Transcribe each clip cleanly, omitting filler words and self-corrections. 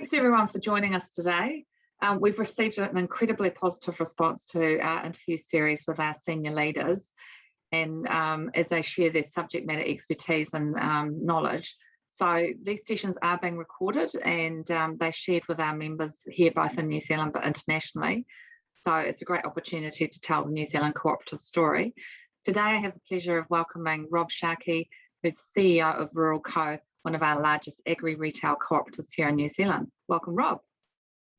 Thanks everyone for joining us today. We've received an incredibly positive response to our interview series with our senior leaders, and as they share their subject matter expertise and knowledge. So these sessions are being recorded, and they're shared with our members here both in New Zealand but internationally. So it's a great opportunity to tell the New Zealand cooperative story. Today I have the pleasure of welcoming Rob Sharkie, who's CEO of Ruralco, one of our largest agri-retail cooperatives here in New Zealand. Welcome, Rob.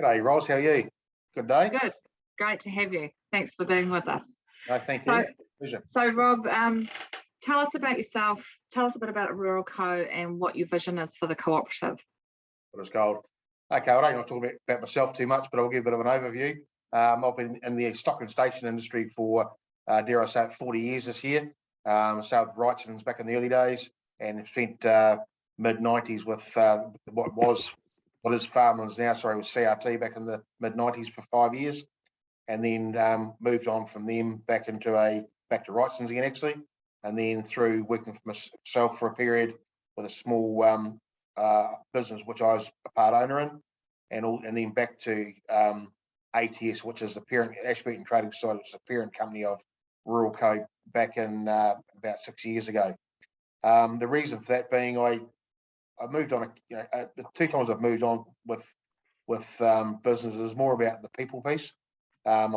G'day, Ros. How are you? Good day? Good. Great to have you. Thanks for being with us. No, thank you. Pleasure. So, Rob, tell us about yourself. Tell us a bit about Ruralco and what your vision is for the cooperative. What is gold? Okay, I don't want to talk about myself too much, but I'll give a bit of an overview. I've been in the stock and station industry for, dare I say it, 40 years this year. Started with Wrightson's back in the early days, and spent mid-90s with what is Farmlands now, sorry, with CRT back in the mid-90s for 5 years, and then moved on from them back to Wrightson's again, actually, and then through working for myself for a period with a small business which I was a part owner in, and then back to ATS, which is the parent, Ashburton Trading Society, which is the parent company of Ruralco back in about 6 years ago. The reason for that being I moved on, the two times I've moved on with businesses, more about the people piece. I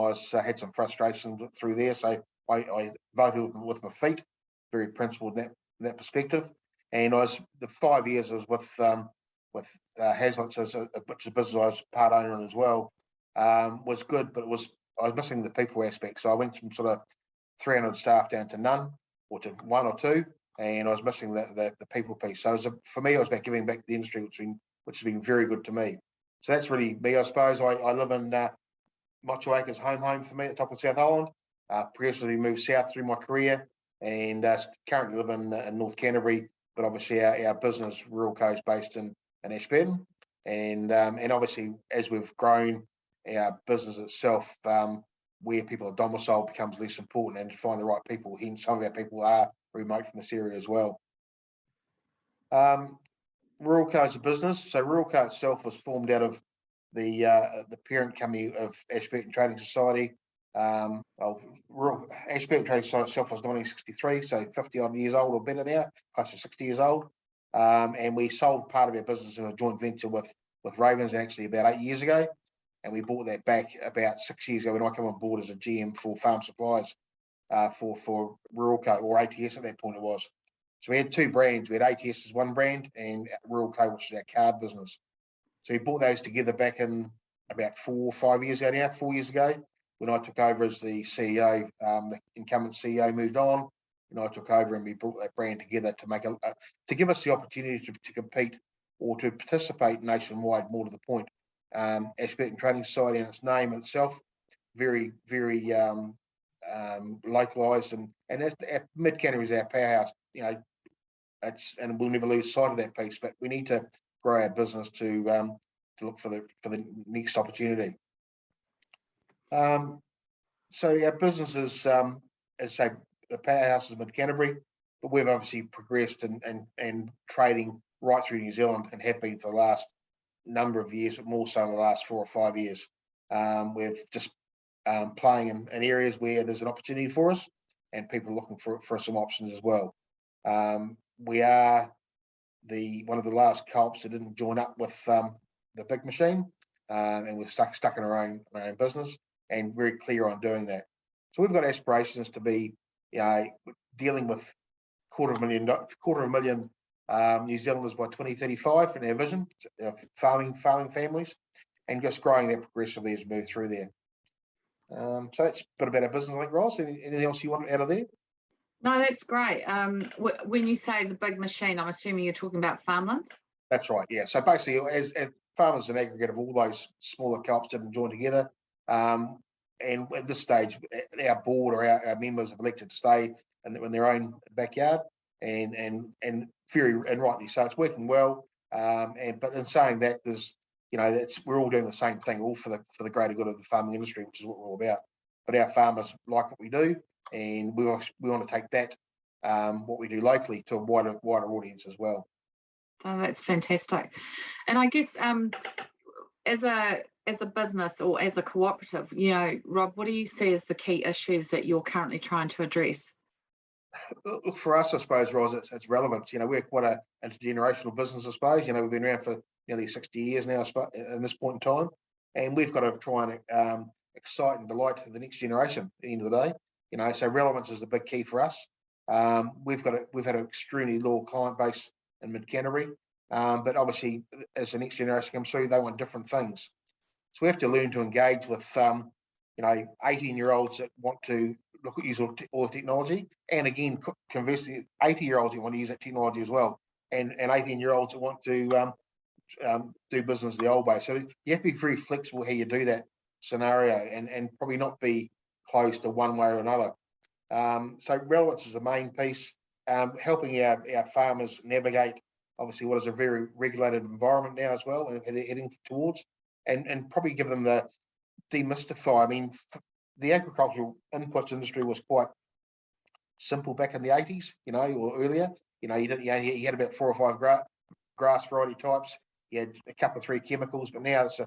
had some frustrations through there, so I voted with my feet, very principled in that perspective. And the 5 years I was with Hazlitt's, which is a business I was part owner in as well, was good, but I was missing the people aspect. So I went from sort of 300 staff down to none, or to one or two, and I was missing the people piece. So for me, it was about giving back to the industry, which has been very good to me. So that's really me, I suppose. I live in Motuaka's home for me at the top of South Island. Progressively moved south through my career, and currently live in North Canterbury, but obviously our business, Ruralco, is based in Ashburton. And obviously, as we've grown, our business itself, where people are domiciled becomes less important, and to find the right people. Hence, some of our people are remote from this area as well. Ruralco is a business. So Ruralco itself was formed out of the parent company of Ashburton Trading Society. Ashburton Trading Society itself was 1963, so 50 odd years old or better now, close to 60 years old. And we sold part of our business in a joint venture with Relevance actually about 8 years ago. And we bought that back about 6 years ago when I came on board as a GM for farm supplies for Ruralco, or ATS at that point it was. So we had two brands. We had ATS as one brand, and Ruralco, which is our card business. So we brought those together back in about 4 or 5 years ago now, 4 years ago, when I took over as the CEO. The incumbent CEO moved on, and I took over, and we brought that brand together to give us the opportunity to compete or to participate nationwide. More to the point, Ashburton Trading Society and its name itself, very, very localised, and Mid Canterbury is our powerhouse. And we'll never lose sight of that piece. But we need to grow our business to look for the next opportunity. So our business is, as I say, the powerhouse is Mid Canterbury, but we've obviously progressed and trading right through New Zealand, and have been for the last number of years, but more so in the last 4 or 5 years. We've just playing in areas where there's an opportunity for us, and people looking for some options as well. We are one of the last co-ops that didn't join up with the big machine, and we're stuck in our own business, and very clear on doing that. So we've got aspirations to be dealing with quarter of a million New Zealanders by 2035 in our vision, farming families, and just growing that progressively as we move through there. So that's a bit about our business, I think, Ross. Anything else you want out of there? No, that's great. When you say the big machine, I'm assuming you're talking about Farmlands? That's right, yeah. So basically, as farmers is an aggregate of all those smaller co-ops that have joined together. And at this stage, our board or our members have elected to stay in their own backyard, and rightly so. It's working well. But in saying that, there's we're all doing the same thing, all for the greater good of the farming industry, which is what we're all about. But our farmers like what we do, and we want to take that what we do locally to a wider audience as well. Oh, that's fantastic. And I guess as a business or as a cooperative, Rob, what do you see as the key issues that you're currently trying to address? Look, for us, I suppose, Ros, it's relevance. We're quite a intergenerational business, I suppose. We've been around for nearly 60 years now, at this point in time, and we've got to try and excite and delight the next generation at the end of the day. So relevance is the big key for us. We've had an extremely loyal client base in Mid-Canterbury, but obviously, as the next generation comes through, they want different things. So we have to learn to engage with 18-year-olds that want to use all the technology, and again, conversely, 80-year-olds that want to use that technology as well, and 18-year-olds that want to do business the old way. So you have to be very flexible how you do that scenario, and probably not be close to one way or another. So relevance is the main piece, helping our farmers navigate obviously what is a very regulated environment now as well, and they're heading towards, and probably give them the demystify. I mean, the agricultural inputs industry was quite simple back in the 80s, or earlier. You had about 4 or 5 grass variety types. You had a couple of 3 chemicals, but now it's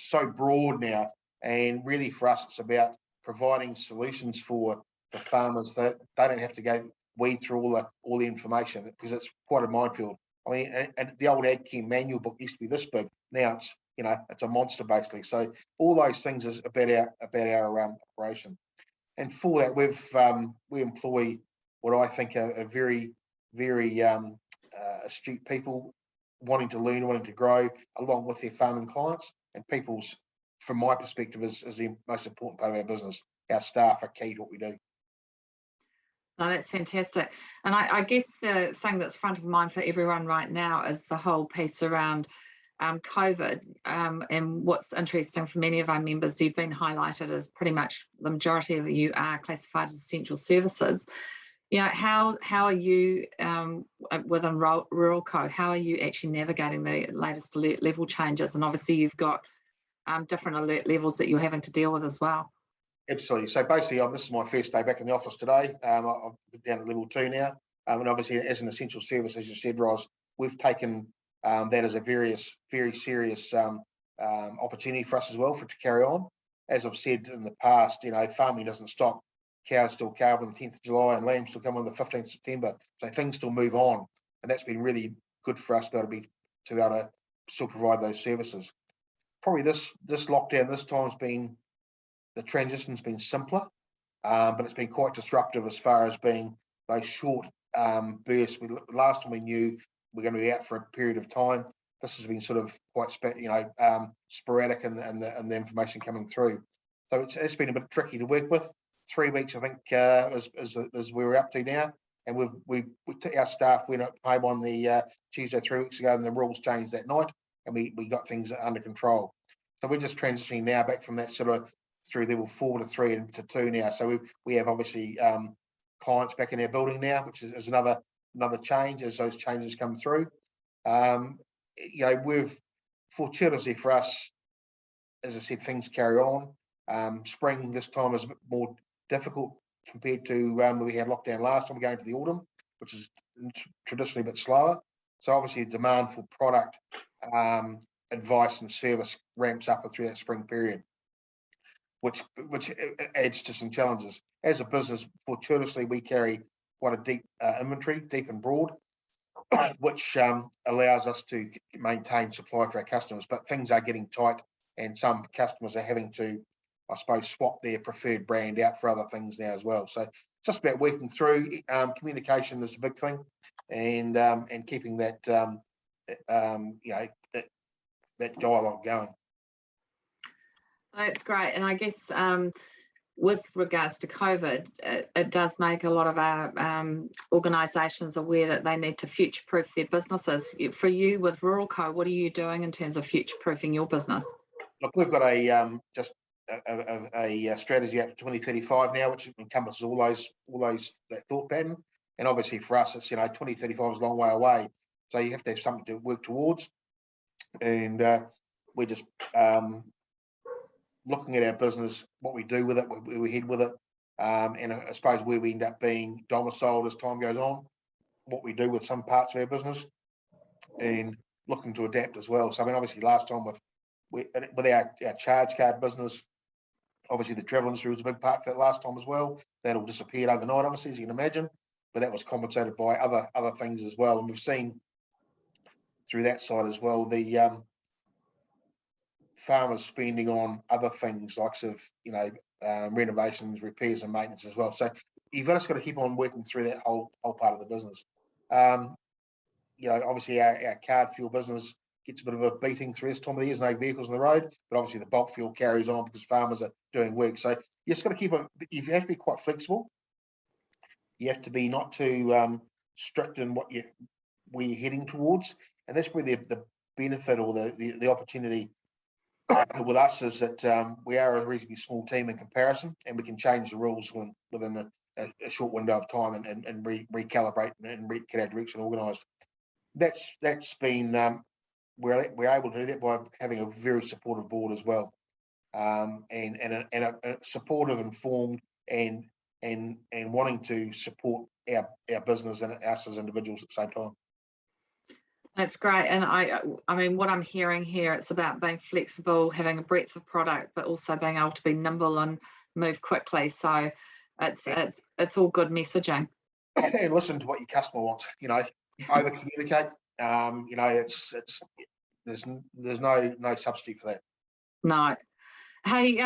so broad now, and really for us, it's about providing solutions for the farmers that they don't have to go weed through all the information, because it's quite a minefield. I mean, and the old AgChem manual book used to be this big. Now it's a monster basically. So all those things is about our operation, and for that we employ what I think are very, very astute people wanting to learn, wanting to grow along with their farming clients, and people's, from my perspective, is the most important part of our business. Our staff are key to what we do. Oh, that's fantastic. And I guess the thing that's front of mind for everyone right now is the whole piece around COVID. And what's interesting for many of our members, you've been highlighted as pretty much the majority of you are classified as essential services. How are you within Ruralco? How are you actually navigating the latest alert level changes? And obviously you've got different alert levels that you're having to deal with as well. Absolutely. So basically, this is my first day back in the office today. I'm down at level 2 now, and obviously, as an essential service, as you said, Ros, we've taken that as a very serious opportunity for us as well to carry on. As I've said in the past, farming doesn't stop. Cows still calve on the 10th of July, and lambs still come on the 15th of September. So things still move on, and that's been really good for us to be able to still provide those services. Probably this lockdown this time has been. The transition's been simpler, but it's been quite disruptive as far as being those short bursts. Last time we knew we're going to be out for a period of time. This has been sort of quite sporadic in the information coming through. So it's been a bit tricky to work with. 3 weeks, I think, is where we're up to now, and our staff went up home on the Tuesday 3 weeks ago, and the rules changed that night, and we got things under control. So we're just transitioning now back from that sort of through level 4 to 3 and to 2 now. So we have obviously clients back in our building now, which is another change as those changes come through. We've, fortuitously for us, as I said, things carry on. Spring this time is a bit more difficult compared to when we had lockdown last time. We're going to the autumn, which is traditionally a bit slower. So obviously the demand for product, advice and service ramps up through that spring period, which adds to some challenges. As a business, fortuitously, we carry quite a deep inventory, deep and broad, which allows us to maintain supply for our customers. But things are getting tight, and some customers are having to, I suppose, swap their preferred brand out for other things now as well. So it's just about working through. Communication is a big thing, and keeping that that dialogue going. That's great. And I guess with regards to COVID, it does make a lot of our organisations aware that they need to future-proof their businesses. For you with Ruralco, what are you doing in terms of future-proofing your business? Look, we've got a strategy out to 2035 now, which encompasses all those that thought pattern. And obviously for us, it's 2035 is a long way away, so you have to have something to work towards. And we're just looking at our business, what we do with it, where we head with it, and I suppose where we end up being domiciled as time goes on, what we do with some parts of our business, and looking to adapt as well. So I mean, obviously last time with with our charge card business, obviously the travel industry was a big part of that last time as well. That all disappeared overnight, obviously, as you can imagine, but that was compensated by other things as well. And we've seen through that side as well, the farmers spending on other things like renovations, repairs and maintenance as well. So you've just got to keep on working through that whole part of the business. Obviously our card fuel business gets a bit of a beating through this time of the year. There's no vehicles on the road, but obviously the bulk fuel carries on because farmers are doing work. So you just got to keep on, you have to be quite flexible. You have to be not too strict in where you're heading towards. And that's where the benefit or the opportunity with us is that we are a reasonably small team in comparison, and we can change the rules within a short window of time and recalibrate and get our direction organised. That's been we're able to do that by having a very supportive board as well, and a supportive, informed, and wanting to support our business and us as individuals at the same time. That's great. And I mean, what I'm hearing here, it's about being flexible, having a breadth of product, but also being able to be nimble and move quickly. So it's all good messaging. And listen to what your customer wants. Over communicate. There's no substitute for that. No. Hey,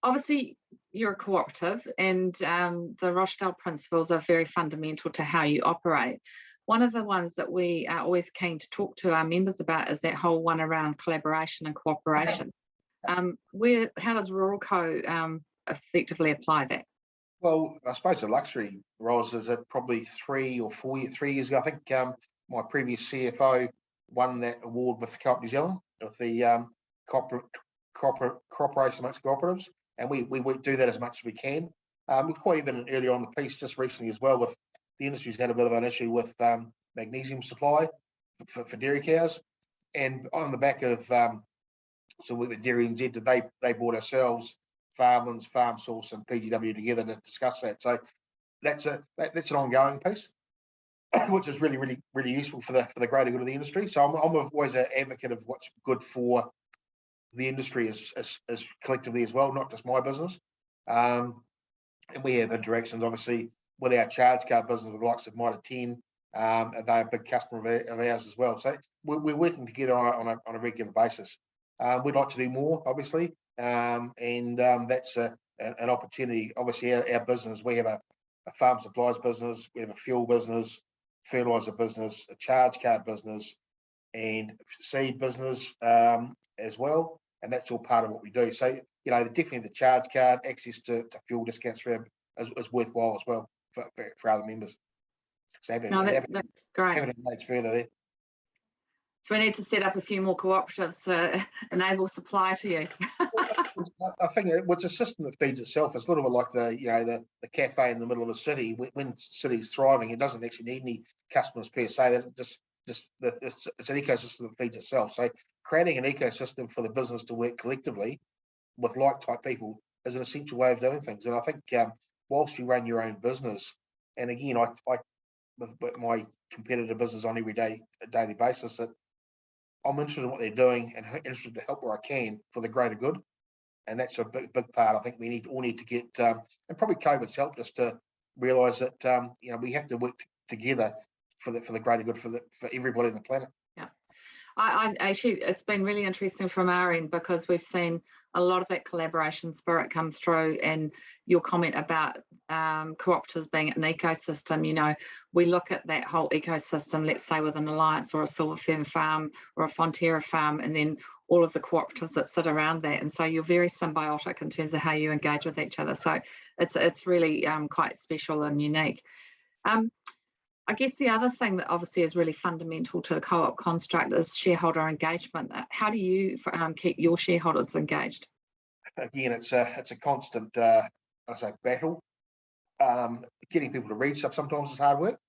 obviously you're a cooperative, and the Rochdale principles are very fundamental to how you operate. One of the ones that we are always keen to talk to our members about is that whole one around collaboration and cooperation. How does Ruralco effectively apply that? Well, I suppose the luxury, Ros, is that probably 3 years ago, I think my previous CFO won that award with Co-op New Zealand, with the cooperation amongst cooperatives, and we do that as much as we can. We've quite even earlier on the piece just recently as well, with the industry's had a bit of an issue with magnesium supply for dairy cows, and on the back of so with the Dairy NZ, they brought ourselves, Farmlands, Farm Source, and PGW together to discuss that. So that's an ongoing piece, which is really useful for the greater good of the industry. So I'm always an advocate of what's good for the industry as collectively as well, not just my business. And we have interactions, obviously, with our charge card business with the likes of Mitre 10, and they're a big customer of ours as well. So we're working together on a regular basis. We'd like to do more, obviously, and that's an opportunity. Obviously, our business, we have a farm supplies business, we have a fuel business, fertiliser business, a charge card business, and seed business as well, and that's all part of what we do. So definitely the charge card, access to fuel discounts is worthwhile as well for other members. So that's great. Further there. So we need to set up a few more cooperatives to enable supply to you. I think it's a system that feeds itself. It's a little bit like the cafe in the middle of a city. When city's thriving, it doesn't actually need any customers per se. It's an ecosystem that feeds itself. So creating an ecosystem for the business to work collectively with like-type people is an essential way of doing things. And I think whilst you run your own business, and again, I with my competitor business on a daily basis, that I'm interested in what they're doing and interested to help where I can for the greater good. And that's a big part. I think we all need to get, and probably COVID's helped us to realise that we have to work together for the greater good for everybody on the planet. Yeah, I actually, it's been really interesting from our end, because we've seen a lot of that collaboration spirit come through, and your comment about cooperatives being an ecosystem. We look at that whole ecosystem, let's say with an Alliance or a Silver Fern farm or a Fonterra farm, and then all of the cooperatives that sit around that. And so you're very symbiotic in terms of how you engage with each other. So it's really quite special and unique. I guess the other thing that obviously is really fundamental to the co-op construct is shareholder engagement. How do you keep your shareholders engaged? Again, it's a constant battle. Getting people to read stuff sometimes is hard work,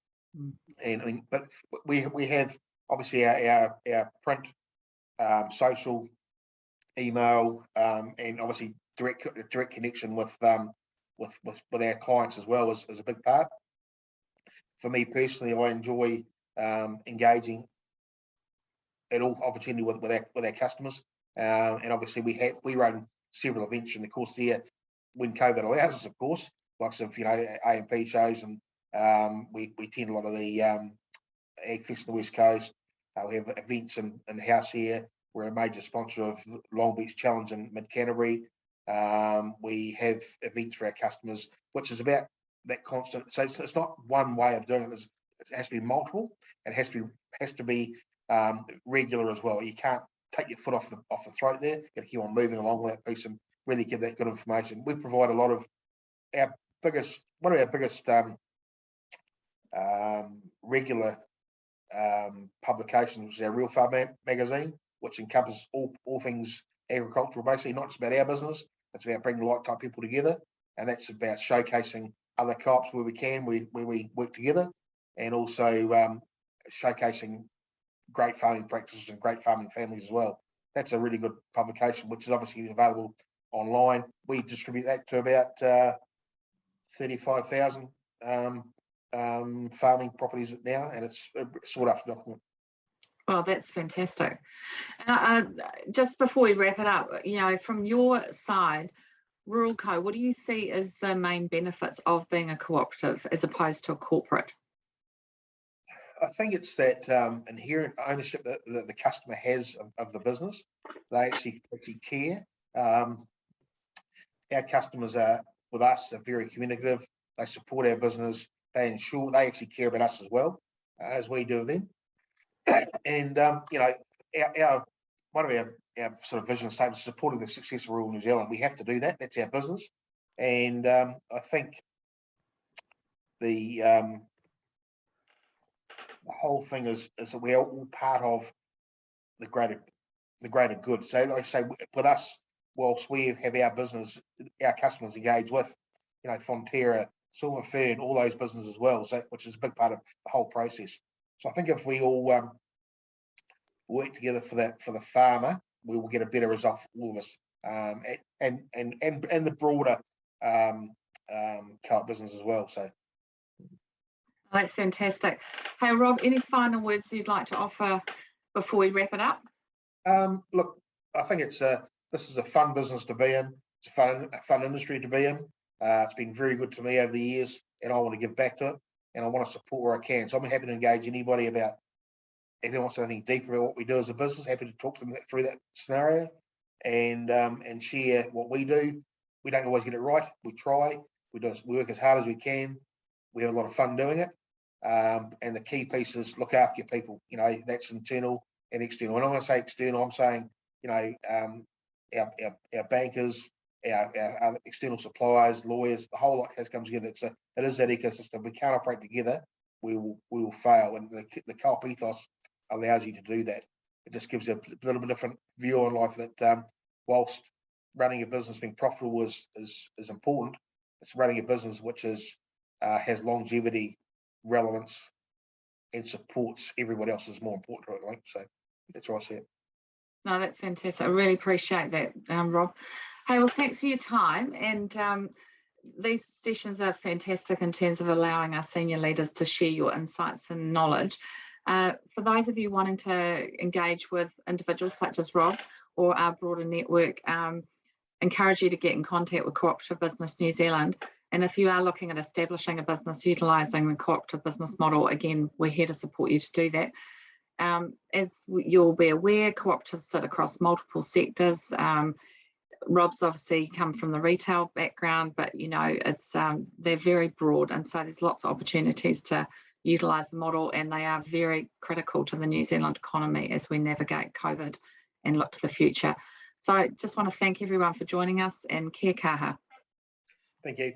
but we have obviously our print, social, email, and obviously direct connection with our clients as well is a big part. For me personally, I enjoy engaging at all opportunity with our customers. And obviously we run several events in the course of the year when COVID allows us, of course, lots of A&P shows, and we attend a lot of the Ag Fest on the West Coast. We have events in house here. We're a major sponsor of Long Beach Challenge in Mid Canterbury. We have events for our customers, which is about that constant. So it's not one way of doing it. It has to be multiple. It has to be regular as well. You can't take your foot off the throat there. You got to keep on moving along with that piece and really give that good information. We provide a lot of one of our biggest regular publications is our Real Farm magazine, which encompasses all things agricultural, basically, not just about our business. It's about bringing like-type people together, and that's about showcasing other co-ops where we can, where we work together, and also showcasing great farming practices and great farming families as well. That's a really good publication, which is obviously available online. We distribute that to about 35,000 farming properties now, and it's a sought after document. Well, that's fantastic. And just before we wrap it up, from your side, Ruralco, what do you see as the main benefits of being a cooperative as opposed to a corporate? I think it's that inherent ownership that the customer has of the business. They actually care. Our customers are with us, are very communicative. They support our business. They ensure they actually care about us as well as we do them. And one of our sort of vision statements is supporting the success of rural New Zealand. We have to do that. That's our business. And I think the whole thing is that we're all part of the greater good. So like I say, with us, whilst we have our business, our customers engage with, Fonterra, Silver Fern, all those businesses as well, which is a big part of the whole process. So I think if we all work together for the farmer, we will get a better result for all of us, and the broader co-op business as well. So that's fantastic. Hey Rob, any final words you'd like to offer before we wrap it up? Look, I think this is a fun business to be in. It's a fun industry to be in. It's been very good to me over the years, and I want to give back to it, and I want to support where I can. So I'm happy to engage anybody about if they want something deeper about what we do as a business. Happy to talk to them through that scenario, and share what we do. We don't always get it right. We try. We work as hard as we can. We have a lot of fun doing it. And the key piece is look after your people. That's internal and external. And I'm going to say external, I'm saying, our bankers, our external suppliers, lawyers, the whole lot has come together. It is that ecosystem. We can't operate together. We will fail. And the co-op ethos allows you to do that. It just gives a little bit different view on life that whilst running a business being profitable is important, it's running a business which has longevity, relevance, and supports everybody else is more important to it. I think so. That's what I see it. No, that's fantastic. I really appreciate that, Rob. Hey, well, thanks for your time. And these sessions are fantastic in terms of allowing our senior leaders to share your insights and knowledge. For those of you wanting to engage with individuals such as Rob or our broader network, encourage you to get in contact with Cooperative Business New Zealand. And if you are looking at establishing a business utilising the cooperative business model, again, we're here to support you to do that. As you'll be aware, cooperatives sit across multiple sectors. Rob's obviously come from the retail background, but they're very broad, and so there's lots of opportunities to utilise the model, and they are very critical to the New Zealand economy as we navigate COVID and look to the future. So I just want to thank everyone for joining us, and kia kaha. Thank you.